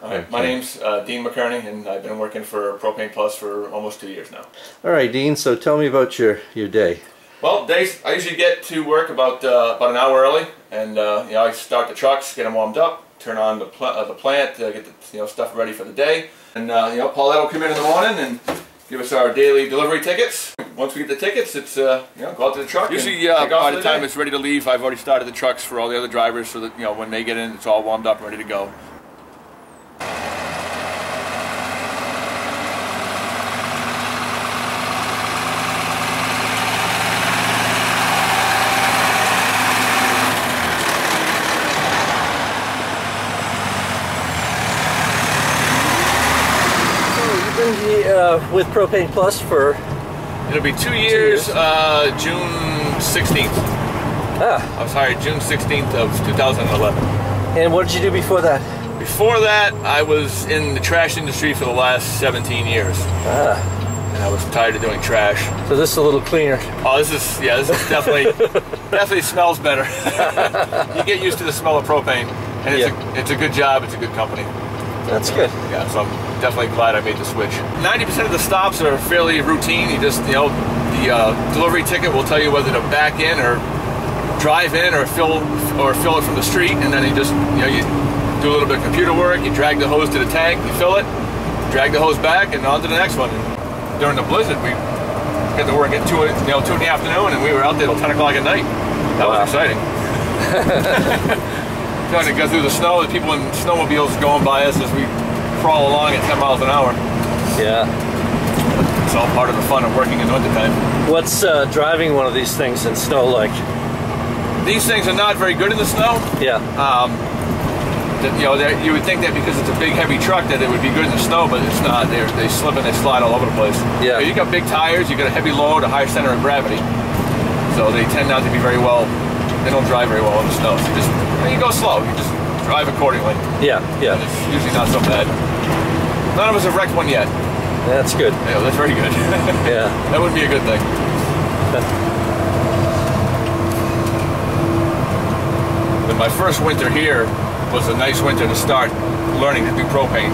All right, my name's Dean McKerney, and I've been working for Propane Plus for almost 2 years now. All right, Dean, so tell me about your day. Well, days, I usually get to work about an hour early, and I start the trucks, get them warmed up, turn on the plant, get the stuff ready for the day, and Paulette will come in the morning and give us our daily delivery tickets. Once we get the tickets, it's go out to the truck. Usually, by the time it's ready to leave, I've already started the trucks for all the other drivers, so that when they get in, it's all warmed up and ready to go. With Propane Plus for? It'll be 2 years, June 16th. I was hired June 16th of 2011. And what did you do before that? Before that, I was in the trash industry for the last 17 years. And I was tired of doing trash. So this is a little cleaner. Oh, this is definitely, definitely smells better. You get used to the smell of propane, and it's a good job, it's a good company. That's good. Yeah, so I'm definitely glad I made the switch. 90% of the stops are fairly routine. You just, the delivery ticket will tell you whether to back in or drive in or fill it from the street, and then you just, you do a little bit of computer work, you drag the hose to the tank, you fill it, drag the hose back, and on to the next one. And during the blizzard, we got to work at 2 in the afternoon, and we were out there till 10 o'clock at night. That was exciting. Trying to go through the snow, the people in snowmobiles going by us as we crawl along at 10 miles an hour. Yeah. It's all part of the fun of working in the wintertime. What's driving one of these things in snow like? These things are not very good in the snow. Yeah. You would think that because it's a big heavy truck that it would be good in the snow, but it's not. They slip and they slide all over the place. Yeah. You got big tires, you got a heavy load, a high center of gravity. So they tend not to be very well, they don't drive very well in the snow. So you go slow, you just drive accordingly. Yeah, yeah. And it's usually not so bad. None of us have wrecked one yet. That's good. Yeah, that's very good. Yeah. That wouldn't be a good thing. But my first winter here was a nice winter to start learning to do propane.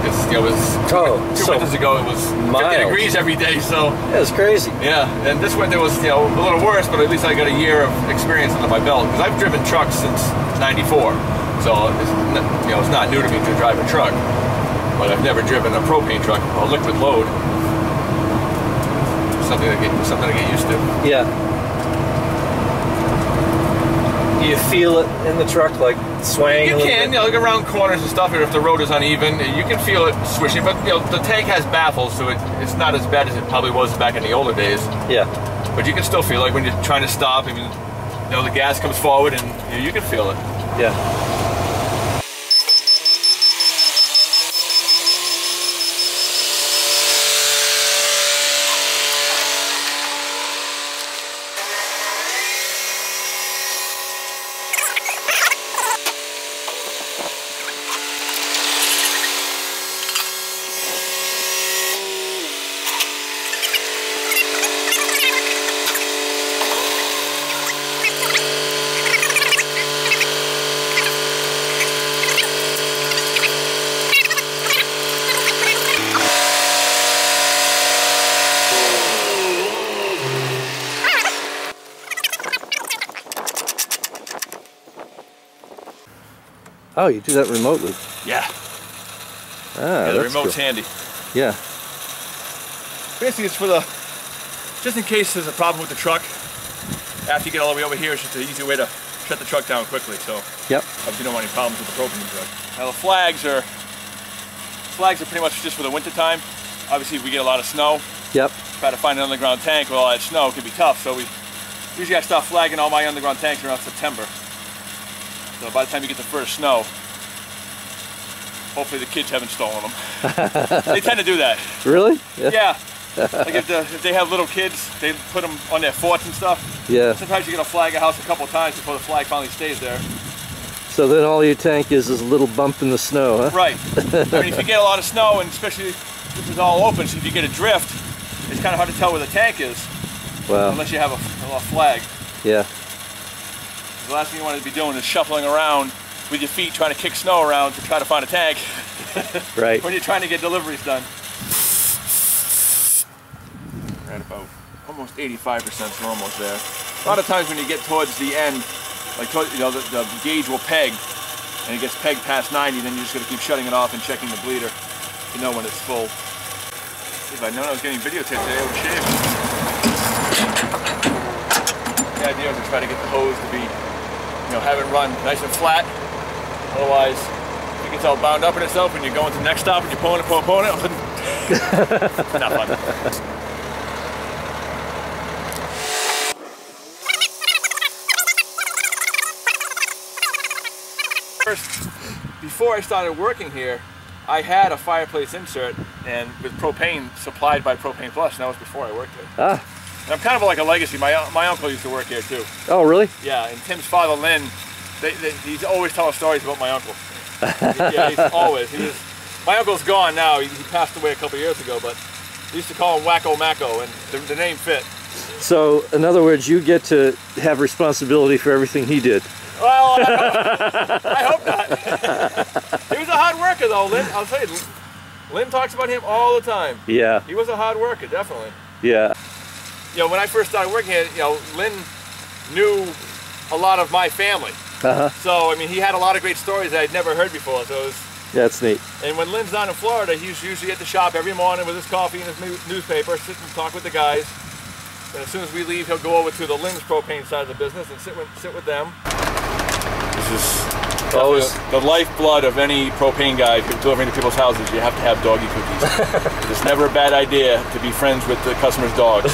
It was two winters ago, it was 50 degrees every day, so... Yeah, it's crazy. Yeah, and this winter was a little worse, but at least I got a year of experience under my belt, because I've driven trucks since '94, so it's not new to me to drive a truck, but I've never driven a propane truck, a liquid load. Something to get used to. Yeah. You feel it in the truck, like swaying. You can, like around corners and stuff, or if the road is uneven, you can feel it swishing. But the tank has baffles, so it's not as bad as it probably was back in the older days. Yeah. But you can still feel like when you're trying to stop, and the gas comes forward, and you can feel it. Yeah. Oh, you do that remotely? Yeah. Ah, the remote's handy. Yeah. Basically, it's for just in case there's a problem with the truck. After you get all the way over here, it's just an easy way to shut the truck down quickly. So, obviously, you don't want any problems with the propane truck. Now, the flags are pretty much just for the winter time. Obviously, if we get a lot of snow, try to find an underground tank with all that snow can be tough. So usually I start flagging all my underground tanks around September. So by the time you get the first snow, hopefully the kids haven't stolen them. They tend to do that. Really? Yeah. Like if they have little kids, they put them on their forts and stuff. Yeah. Sometimes you're going to flag a house a couple times before the flag finally stays there. So then all your tank is a little bump in the snow, huh? Right. I mean, if you get a lot of snow, and especially if this is all open, so if you get a drift, it's kind of hard to tell where the tank is. Wow. Unless you have a flag. Yeah. The last thing you want to be doing is shuffling around with your feet trying to kick snow around to try to find a tank. Right. When you're trying to get deliveries done. We're at about almost 85%, so we're almost there. A lot of times when you get towards the end, like the gauge will peg, and it gets pegged past 90, then you're just going to keep shutting it off and checking the bleeder to know when it's full. If I'd known I was getting videotaped today, I would shave. The idea is to try to get the hose to be, have it run nice and flat. Otherwise, it gets all bound up in itself when you're going to the next stop and you're pulling it, it's not fun. First, before I started working here, I had a fireplace insert and with propane supplied by Propane Plus, and that was before I worked here. And I'm kind of like a legacy. My uncle used to work here too. Oh, really? Yeah, and Tim's father, Lynn, he's always telling stories about my uncle. Yeah, he's always. My uncle's gone now. He passed away a couple years ago, but they used to call him Wacko Macko, and the name fit. So, in other words, you get to have responsibility for everything he did. Well, I hope not. He was a hard worker, though, Lynn. I'll tell you, Lynn talks about him all the time. Yeah. He was a hard worker, definitely. Yeah. When I first started working here, Lynn knew a lot of my family. So, I mean, he had a lot of great stories that I'd never heard before. So it was, that's neat. And when Lynn's down in Florida, he's usually at the shop every morning with his coffee and his newspaper, sit and talk with the guys. And as soon as we leave, he'll go over to the Lynn's propane side of the business and sit with them. This is always the lifeblood of any propane guy delivering to people's houses. You have to have doggy cookies. It's never a bad idea to be friends with the customer's dogs.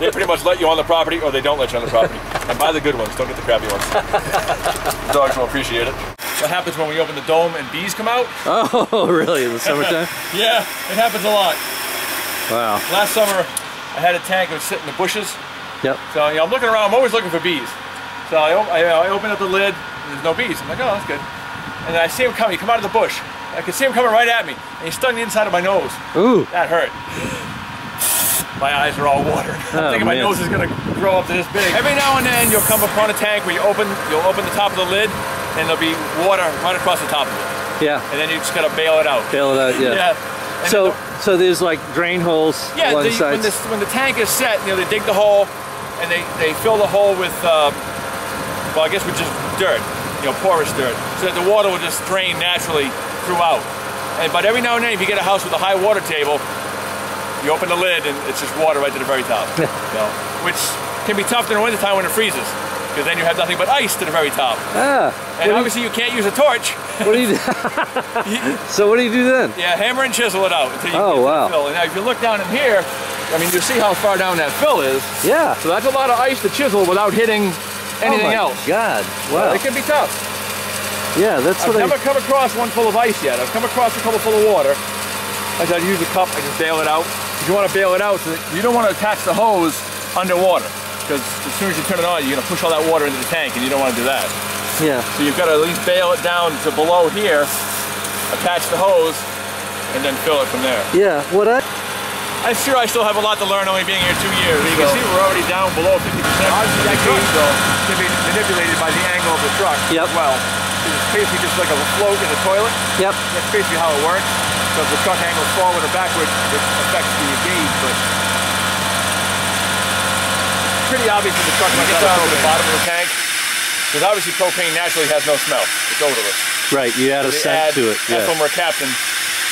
They pretty much let you on the property or they don't let you on the property. And buy the good ones, don't get the crappy ones. The dogs will appreciate it. What happens when we open the dome and bees come out? Oh, really? In the summertime? Yeah, it happens a lot. Wow. Last summer, I had a tank that would sit in the bushes. Yep. So I'm looking around, I'm always looking for bees. So I open up the lid, and there's no bees. I'm like, oh, that's good. And then I see him coming, he come out of the bush. I could see him coming right at me, and he stung the inside of my nose. Ooh. That hurt. My eyes are all watered. I'm thinking my nose is gonna grow up to this big. Every now and then you'll come upon a tank where you'll open the top of the lid, and there'll be water right across the top of it. Yeah. And then you just gotta bail it out. Bail it out, yeah. So there's like drain holes along the sides? When the tank is set, they dig the hole, and they fill the hole with, well, I guess with just dirt, porous dirt, so that the water will just drain naturally throughout. But every now and then, if you get a house with a high water table, you open the lid and it's just water right to the very top. Which can be tough in the wintertime when it freezes, because then you have nothing but ice to the very top. And obviously you can't use a torch. What do you do? So what do you do then? Yeah, hammer and chisel it out until you get to the fill. And now if you look down in here, I mean, you see how far down that fill is. Yeah. So that's a lot of ice to chisel without hitting anything else. Oh my God, wow. It can be tough. Yeah, that's what I've never come across one full of ice yet. I've come across a couple full of water. As I use a cup, I just bail it out. If you want to bail it out, so you don't want to attach the hose underwater, because as soon as you turn it on, you're going to push all that water into the tank, and you don't want to do that. Yeah. So you've got to at least bail it down to below here, attach the hose, and then fill it from there. Yeah. I'm sure I still have a lot to learn, only being here 2 years. You can see we're already down below 50%. Obviously, that gauge can be manipulated by the angle of the truck as well. It's basically just like a float in the toilet. Yep. That's basically how it works. So if the truck angles forward or backward, it affects the gauge, but it's pretty obvious that the truck might get down to the bottom of the tank, because obviously propane naturally has no smell. It's odorless. Right, you add a scent to it. Yeah. Ethyl-mercaptan,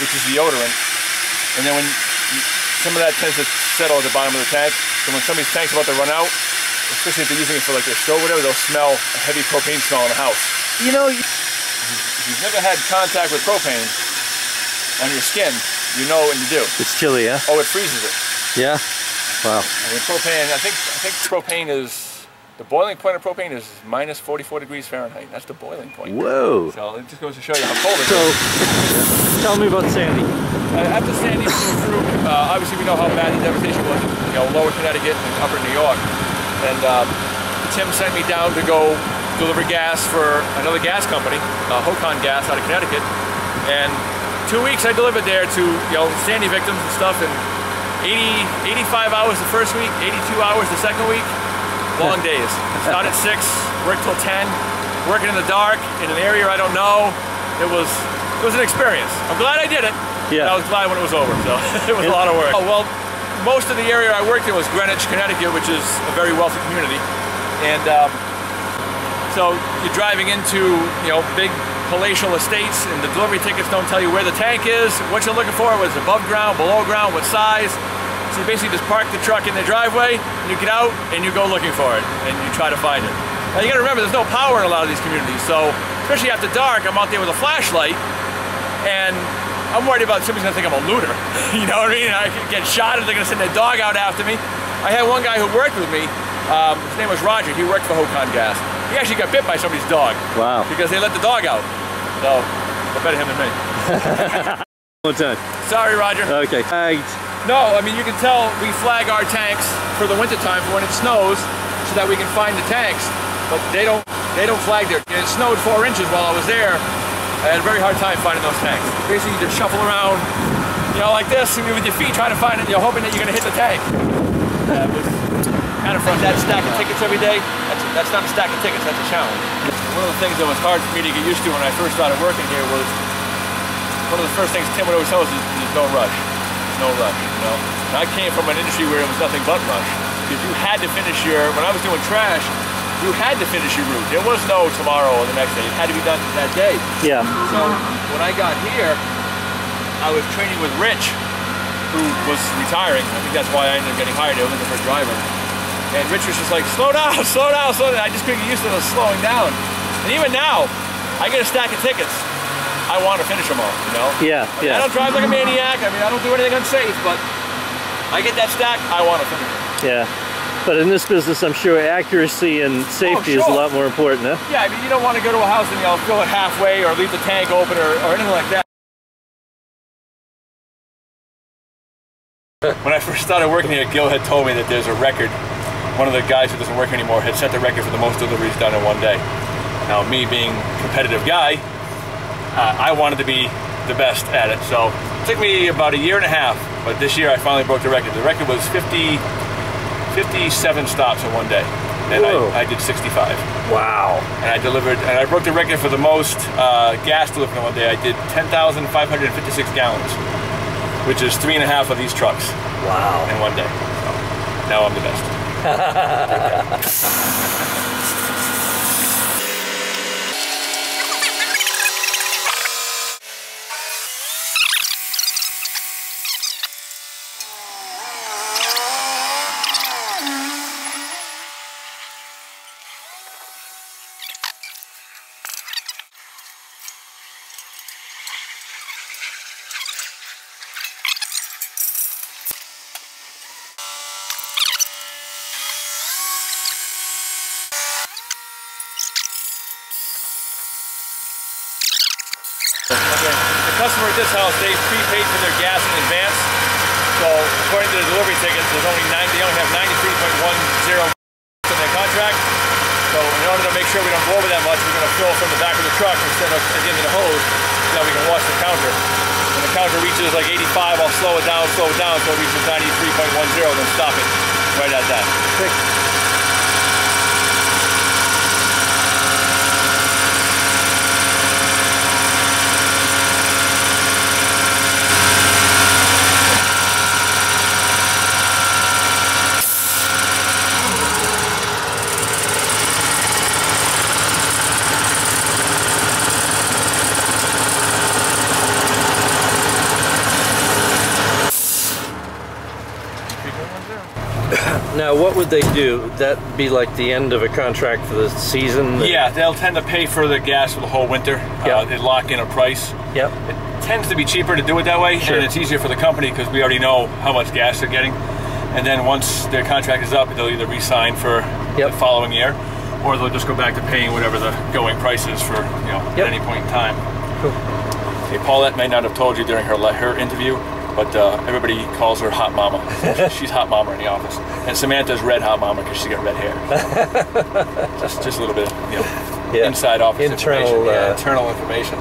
which is the odorant, and then when some of that tends to settle at the bottom of the tank, so when somebody's tank's about to run out, especially if they're using it for like their stove or whatever, they'll smell a heavy propane smell in the house. If you've never had contact with propane on your skin, you know what you do. It's chilly, yeah? Oh, it freezes it. Yeah? Wow. I mean, propane, I think propane is, the boiling point of propane is minus 44 degrees Fahrenheit. That's the boiling point. Whoa. So it just goes to show you how cold it is. So, tell me about Sandy. After Sandy flew through, obviously we know how bad the devastation was in lower Connecticut and upper New York. And Tim sent me down to go deliver gas for another gas company, Hocon Gas out of Connecticut. And 2 weeks I delivered there to Sandy victims and stuff, and 85 hours the first week, 82 hours the second week. Long days. Start at 6, work till 10, working in the dark in an area I don't know. It was it was an experience. I'm glad I did it. Yeah. And I was glad when it was over, so it was a lot of work. Oh, well, most of the area I worked in was Greenwich, Connecticut, which is a very wealthy community. And so you're driving into, you know, big palatial estates, and the delivery tickets don't tell you where the tank is, what you're looking for, whether it's above ground, below ground, what size. So you basically just park the truck in the driveway, and you get out, and you go looking for it, and you try to find it. Now you gotta remember, there's no power in a lot of these communities, so especially after dark, I'm out there with a flashlight, and I'm worried about somebody's gonna think I'm a looter. You know what I mean? I could get shot if they're gonna send their dog out after me. I had one guy who worked with me, his name was Roger, he worked for Hokan Gas. He actually got bit by somebody's dog. Wow. Because they let the dog out. So, better him than me. One time. Sorry, Roger. Okay. No, I mean, you can tell we flag our tanks for the winter time for when it snows so that we can find the tanks, but they don't flag there. It snowed 4 inches while I was there. I had a very hard time finding those tanks. Basically, you just shuffle around, you know, like this, with your feet trying to find it, you're hoping that you're going to hit the tank. That was kind of from that stack of tickets every day. That's not a stack of tickets, that's a challenge. One of the things that was hard for me to get used to when I first started working here was, one of the first things Tim would always tell us is there's no rush. There's no rush, you know. And I came from an industry where it was nothing but rush. Because you had to finish when I was doing trash, you had to finish your route. There was no tomorrow or the next day. It had to be done that day. Yeah. So when I got here, I was training with Rich, who was retiring. I think that's why I ended up getting hired. I was looking for a driver. And Rich was just like, slow down, slow down, slow down. I just couldn't get used to slowing down. And even now, I get a stack of tickets. I want to finish them all, you know? Yeah, I mean, I don't drive like a maniac. I mean, I don't do anything unsafe, but I get that stack, I want to finish it. Yeah. But in this business, I'm sure accuracy and safety is a lot more important, huh? Yeah, I mean, you don't want to go to a house and, you know, fill it halfway or leave the tank open or anything like that. When I first started working here, Gil had told me that there's a record. One of the guys who doesn't work anymore had set the record for the most deliveries done in one day. Now, me being a competitive guy, I wanted to be the best at it. So it took me about 1.5 years, but this year I finally broke the record. The record was 57 stops in one day, and I did 65. Wow. And I delivered, and I broke the record for the most gas delivered in one day. I did 10,556 gallons, which is 3.5 of these trucks. Wow. In one day. So now I'm the best. The customer at this house, they prepaid for their gas in advance. So according to the delivery tickets, they only have 93.10 in their contract. So in order to make sure we don't go over that much, we're going to fill from the back of the truck instead of at the end of the hose, so that we can watch the counter. When the counter reaches like 85, I'll slow it down, so it reaches 93.10, then stop it right at that. Now, what would they do? That be like the end of a contract for the season? Yeah, they'll tend to pay for the gas for the whole winter. They lock in a price. Yep. It tends to be cheaper to do it that way, and it's easier for the company because we already know how much gas they're getting. And then once their contract is up, they'll either re-sign for the following year, or they'll just go back to paying whatever the going price is for, you know, at any point in time. Cool. Okay, Paulette may not have told you during her interview, but everybody calls her Hot Mama. She's Hot Mama in the office. And Samantha's Red Hot Mama because she's got red hair. just a little bit, you know, inside office information. Internal information.